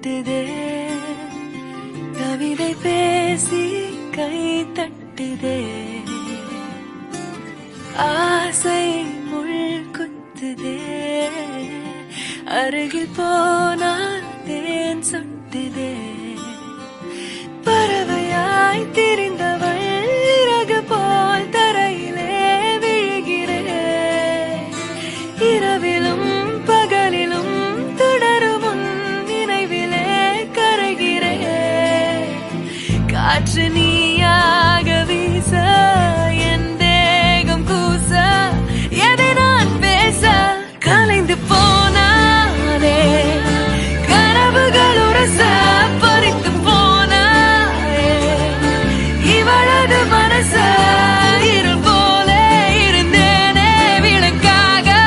தட்டுதே கவிதை பேசி கை தட்டுதே ஆசை முள் குத்துதே அருகில் போனால் தேன் சொட்டுதே பறவையாய் திரிந்த